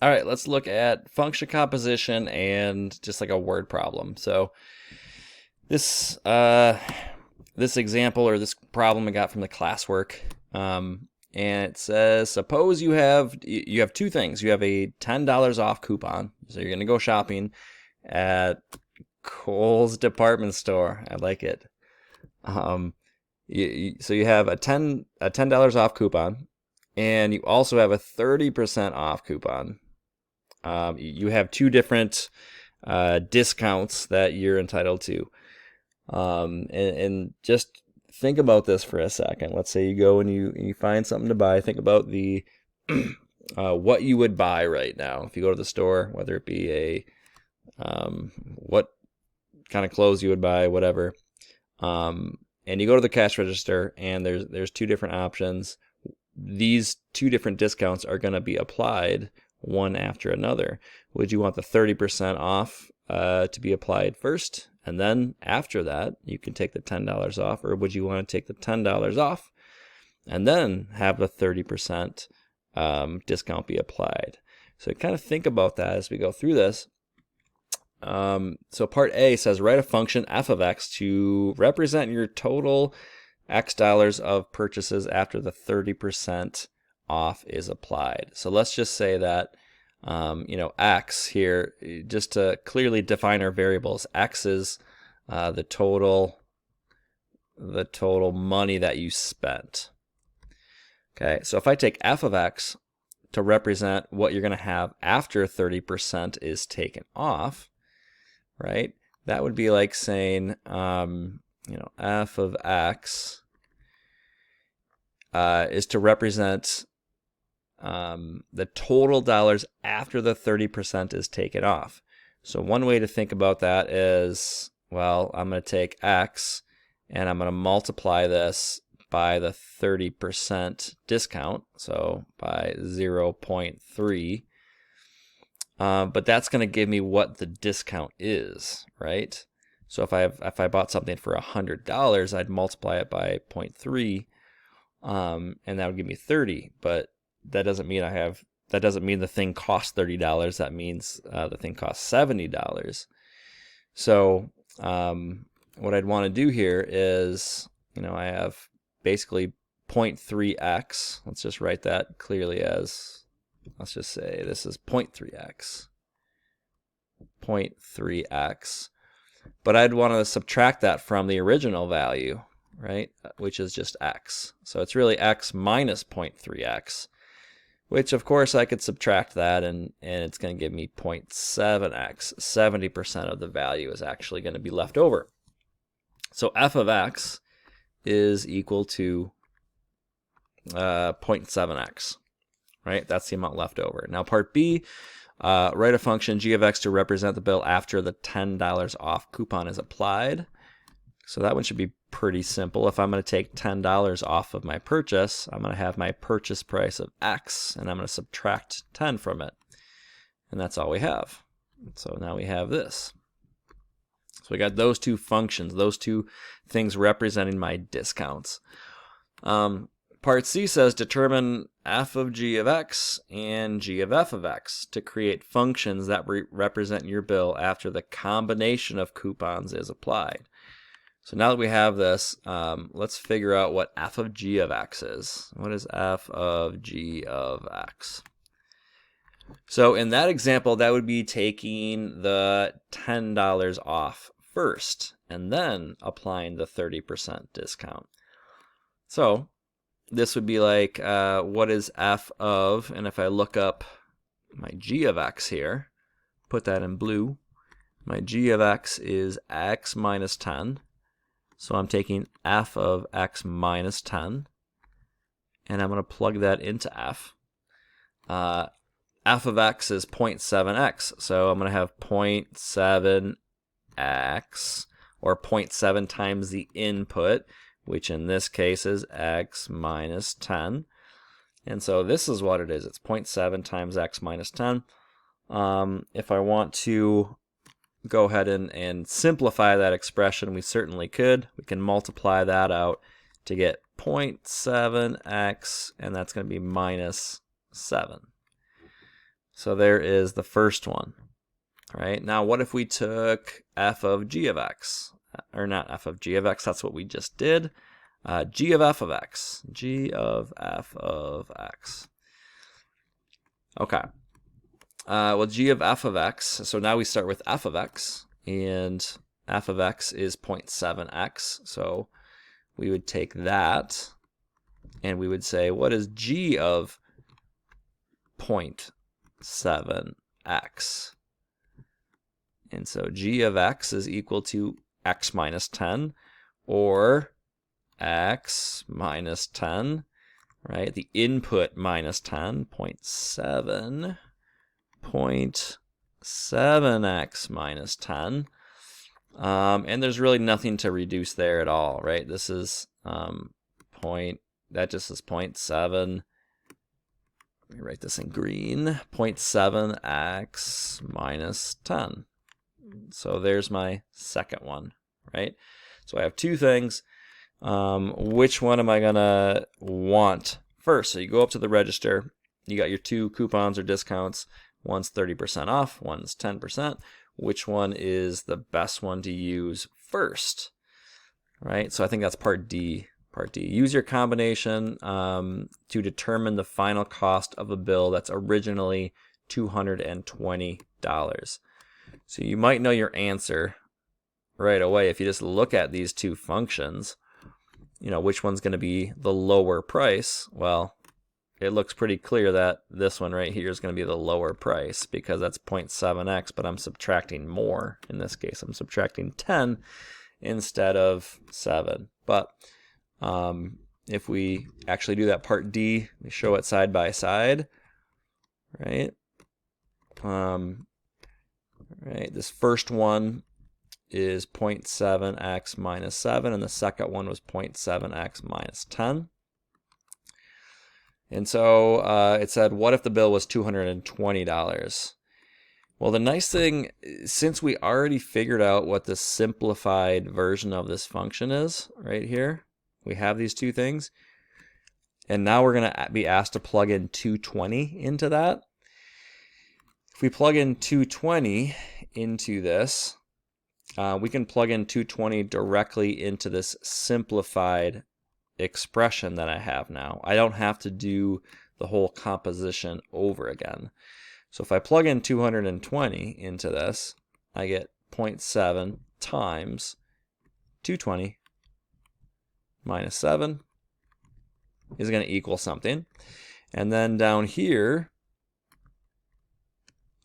All right, let's look at function composition and just like a word problem. So this this example or this problem I got from the classwork, and it says suppose you have two things. You have a $10 off coupon, so you're gonna go shopping at Kohl's department store. I like it. So you have a $10 off coupon, and you also have a 30% off coupon. You have two different discounts that you're entitled to. And just think about this for a second. Let's say you go and you find something to buy. Think about the what you would buy right now if you go to the store, whether it be a what kind of clothes you would buy, whatever. And you go to the cash register, and there's two different options. These two different discounts are going to be applied one after another. Would you want the 30% off to be applied first, and then after that you can take the $10 off, or would you want to take the $10 off and then have the 30% discount be applied? So kind of think about that as we go through this. So part A says write a function f of x to represent your total x dollars of purchases after the 30% off is applied. So let's just say that x here, just to clearly define our variables, x is the total money that you spent. Okay, so if I take f of x to represent what you're going to have after 30% is taken off, right? That would be like saying, f of x is to represent the total dollars after the 30% is taken off. So one way to think about that is, well, I'm going to take x and I'm going to multiply this by the 30% discount, so by 0.3. But that's going to give me what the discount is, right? So if I bought something for $100, I'd multiply it by 0.3, and that would give me 30. But that doesn't mean the thing costs $30. That means the thing costs $70. So what I'd want to do here is, I have basically 0.3x. Let's just write that clearly as, let's just say this is 0.3x. 0.3x. But I'd want to subtract that from the original value, right? Which is just x. So it's really x minus 0.3x, which of course I could subtract that, and it's going to give me 0.7x. 70% of the value is actually going to be left over. So f of x is equal to 0.7x, right? That's the amount left over. Now part B, write a function g of x to represent the bill after the $10 off coupon is applied. So that one should be pretty simple. If I'm going to take $10 off of my purchase, I'm going to have my purchase price of x, and I'm going to subtract 10 from it. And that's all we have. So now we have this. So we got those two functions, those two things representing my discounts. Part C says determine f of g of x and g of f of x to create functions that represent your bill after the combination of coupons is applied. So now that we have this, let's figure out what f of g of x is. What is f of g of x? So in that example, that would be taking the $10 off first and then applying the 30% discount. So this would be like, what is f of, and if I look up my g of x here, put that in blue, my g of x is x minus 10. So I'm taking f of x minus 10, and I'm going to plug that into f. F of x is 0.7x, so I'm going to have 0.7x, or 0.7 times the input, which in this case is x minus 10. And so this is what it is. It's 0.7 times x minus 10. If I want to go ahead and simplify that expression, we certainly could. We can multiply that out to get 0.7x, and that's going to be minus 7. So there is the first one. Right? Now, what if we took f of g of x? Or not f of g of x, that's what we just did. G of f of x. G of f of x. Okay. Well, g of f of x, so now we start with f of x, and f of x is 0.7x, so we would take that, and we would say, what is g of 0.7x? And so g of x is equal to x minus 10, or x minus 10, right? The input minus 10, 0.7x minus 10. And there's really nothing to reduce there at all, right? This is that just is 0.7. Let me write this in green. 0.7x minus 10. So there's my second one, right? So I have two things. Which one am I gonna want first? So you go up to the register. You got your two coupons or discounts. One's 30% off, one's 10%. Which one is the best one to use first, right? So I think that's part D. Part D, use your combination to determine the final cost of a bill that's originally $220. So you might know your answer right away if you just look at these two functions. You know, which one's going to be the lower price? Well, it looks pretty clear that this one right here is going to be the lower price because that's 0.7x, but I'm subtracting more. In this case, I'm subtracting 10 instead of 7. But if we actually do that part D, we show it side by side, right? Right, this first one is 0.7x minus 7, and the second one was 0.7x minus 10. And so it said, what if the bill was $220? Well, the nice thing, since we already figured out what the simplified version of this function is right here, we have these two things, and now we're going to be asked to plug in 220 into that. If we plug in 220 into this, we can plug in 220 directly into this simplified expression that I have now. I don't have to do the whole composition over again. So if I plug in 220 into this, I get 0.7 times 220 minus 7 is going to equal something. And then down here,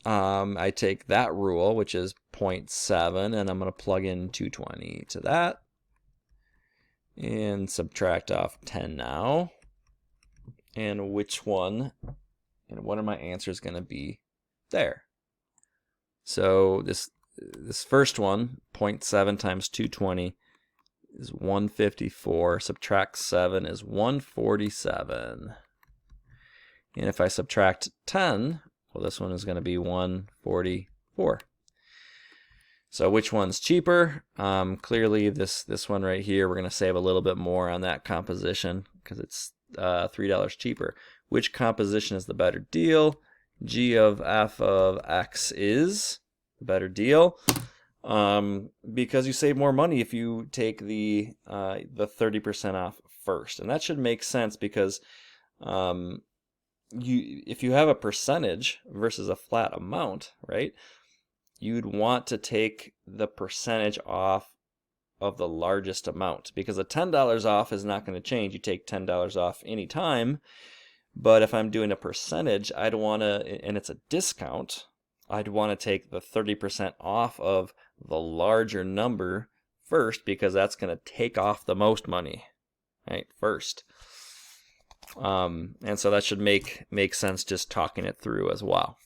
I take that rule, which is 0.7, and I'm going to plug in 220 to that and subtract off 10 now. And which one, and what are my answers going to be there? So this first one, 0.7 times 220 is 154. Subtract 7 is 147. And if I subtract 10, well, this one is going to be 144. So which one's cheaper? Clearly this one right here, we're going to save a little bit more on that composition because it's $3 cheaper. Which composition is the better deal? G of f of x is the better deal because you save more money if you take the 30% off first. And that should make sense because if you have a percentage versus a flat amount, right, you'd want to take the percentage off of the largest amount because the $10 off is not going to change. You take $10 off anytime, but if I'm doing a percentage, I'd want to, and it's a discount, I'd want to take the 30% off of the larger number first because that's going to take off the most money, right, first. And so that should make sense just talking it through as well.